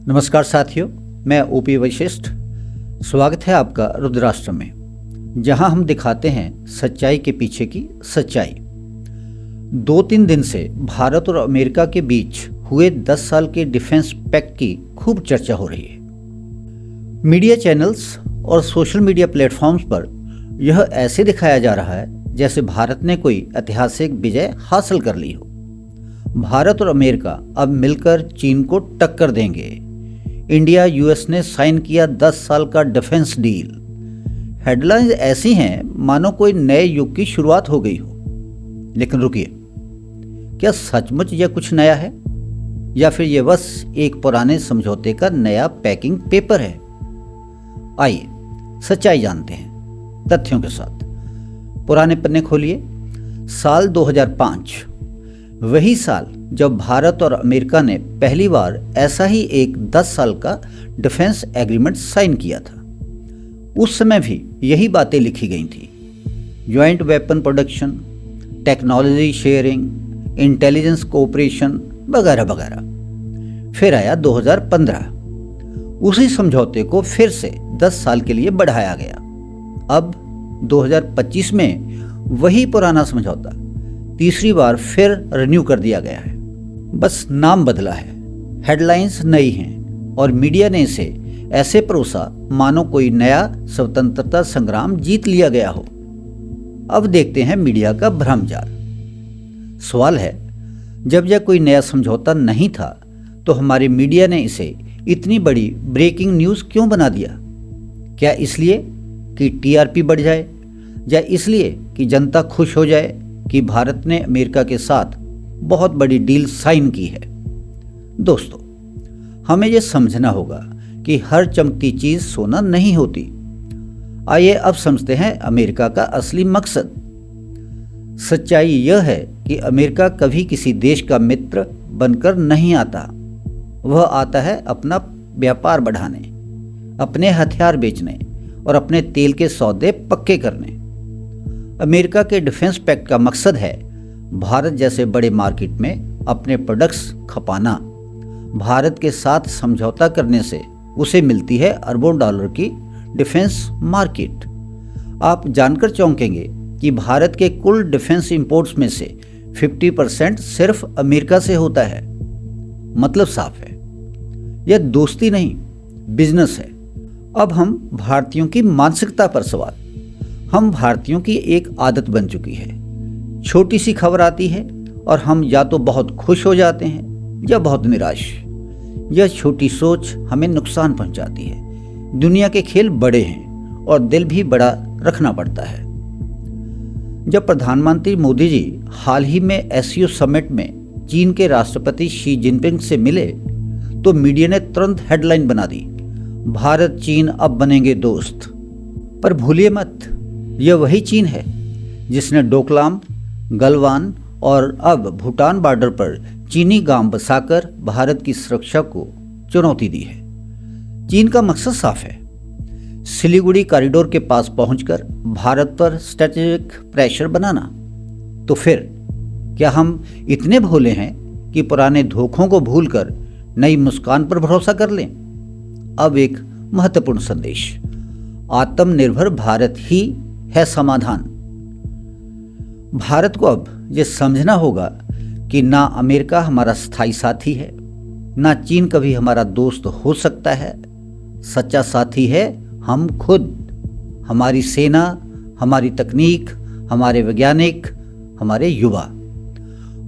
नमस्कार साथियों, मैं ओपी वशिष्ठ। स्वागत है आपका रुद्राष्ट्र में, जहां हम दिखाते हैं सच्चाई के पीछे की सच्चाई। 2-3 दिन से भारत और अमेरिका के बीच हुए 10 साल के डिफेंस पैक्ट की खूब चर्चा हो रही है। मीडिया चैनल्स और सोशल मीडिया प्लेटफॉर्म्स पर यह ऐसे दिखाया जा रहा है जैसे भारत ने कोई ऐतिहासिक विजय हासिल कर ली हो। भारत और अमेरिका अब मिलकर चीन को टक्कर देंगे। इंडिया यूएस ने साइन किया 10 साल का डिफेंस डील। हेडलाइंस ऐसी हैं मानो कोई नए युग की शुरुआत हो गई हो। लेकिन रुकिए, क्या सचमुच यह कुछ नया है या फिर यह बस एक पुराने समझौते का नया पैकिंग पेपर है? आइए सच्चाई जानते हैं तथ्यों के साथ। पुराने पन्ने खोलिए। साल 2005, वही साल जब भारत और अमेरिका ने पहली बार ऐसा ही एक 10 साल का डिफेंस एग्रीमेंट साइन किया था। उस समय भी यही बातें लिखी गई थी: joint weapon production, technology sharing, intelligence cooperation वगैरह वगैरह। फिर आया 2015। उसी समझौते को फिर से 10 साल के लिए बढ़ाया गया। अब 2025 में वही पुराना समझौता तीसरी बार फिर रिन्यू कर दिया गया है। बस नाम बदला है, हेडलाइंस नई हैं और मीडिया ने इसे ऐसे परोसा मानो कोई नया स्वतंत्रता संग्राम जीत लिया गया हो। अब देखते हैं मीडिया का भ्रमजाल। सवाल है, जब यह कोई नया समझौता नहीं था तो हमारी मीडिया ने इसे इतनी बड़ी ब्रेकिंग न्यूज़ क्यों बना दिया? क्या इसलिए कि टीआरपी बढ़ जाए, या इसलिए कि जनता खुश हो जाए कि भारत ने अमेरिका के साथ बहुत बड़ी डील साइन की है? दोस्तों, हमें यह समझना होगा कि हर चमकती चीज़ सोना नहीं होती। आइए अब समझते हैं अमेरिका का असली मकसद। सच्चाई यह है कि अमेरिका कभी किसी देश का मित्र बनकर नहीं आता। वह आता है अपना व्यापार बढ़ाने, अपने हथियार बेचने और अपने तेल के सौदे पक्के करने। अमेरिका के डिफेंस पैक्ट का मकसद है भारत जैसे बड़े मार्केट में अपने प्रोडक्ट्स खपाना। भारत के साथ समझौता करने से उसे मिलती है अरबों डॉलर की डिफेंस मार्केट। आप जानकर चौंकेंगे कि भारत के कुल डिफेंस इंपोर्ट्स में से 50% सिर्फ अमेरिका से होता है। मतलब साफ है, यह दोस्ती नहीं, बिजनेस है। अब हम भारतीयों की मानसिकता पर सवाल। हम भारतीयों की एक आदत बन चुकी है, छोटी सी खबर आती है और हम या तो बहुत खुश हो जाते हैं या बहुत निराश। यह छोटी सोच हमें नुकसान पहुंचाती है। दुनिया के खेल बड़े हैं और दिल भी बड़ा रखना पड़ता है। जब प्रधानमंत्री मोदी जी हाल ही में एससीओ समिट में चीन के राष्ट्रपति शी जिनपिंग से मिले तो मीडिया ने तुरंत हेडलाइन बना दी, भारत चीन अब बनेंगे दोस्त। पर भूलिए मत, यह वही चीन है जिसने डोकलाम, गलवान और अब भूटान बॉर्डर पर चीनी गांव बसाकर भारत की सुरक्षा को चुनौती दी है। चीन का मकसद साफ है, सिलीगुड़ी कॉरिडोर के पास पहुंचकर भारत पर स्ट्रेटेजिक प्रेशर बनाना। तो फिर क्या हम इतने भोले हैं कि पुराने धोखों को भूलकर नई मुस्कान पर भरोसा कर लें? अब एक महत्वपूर्ण संदेश, आत्मनिर्भर भारत ही है समाधान। भारत को अब यह समझना होगा कि ना अमेरिका हमारा स्थायी साथी है, ना चीन कभी हमारा दोस्त हो सकता है। सच्चा साथी है हम खुद, हमारी सेना, हमारी तकनीक, हमारे वैज्ञानिक, हमारे युवा।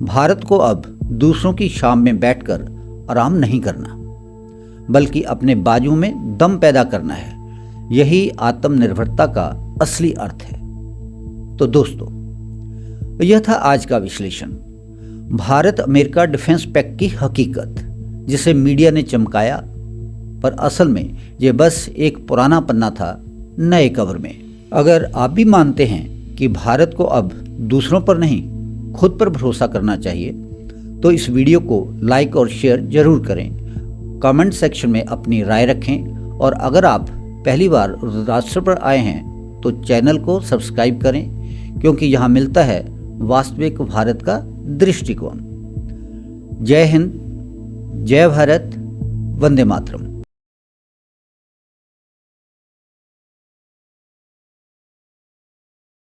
भारत को अब दूसरों की शाम में बैठकर आराम नहीं करना, बल्कि अपने बाजू में दम पैदा करना है। यही आत्मनिर्भरता का असली अर्थ है। तो दोस्तों, यह था आज का विश्लेषण, भारत अमेरिका डिफेंस पैक्ट की हकीकत, जिसे मीडिया ने चमकाया, पर असल में यह बस एक पुराना पन्ना था नए कवर में। अगर आप भी मानते हैं कि भारत को अब दूसरों पर नहीं, खुद पर भरोसा करना चाहिए, तो इस वीडियो को लाइक और शेयर जरूर करें। कमेंट सेक्शन में अपनी राय रखें और अगर आप पहली बार रुद्राष्ट्र पर आए हैं तो चैनल को सब्सक्राइब करें, क्योंकि यहाँ मिलता है वास्तविक भारत का दृष्टिकोण। जय हिंद, जय भारत, वंदे मातरम।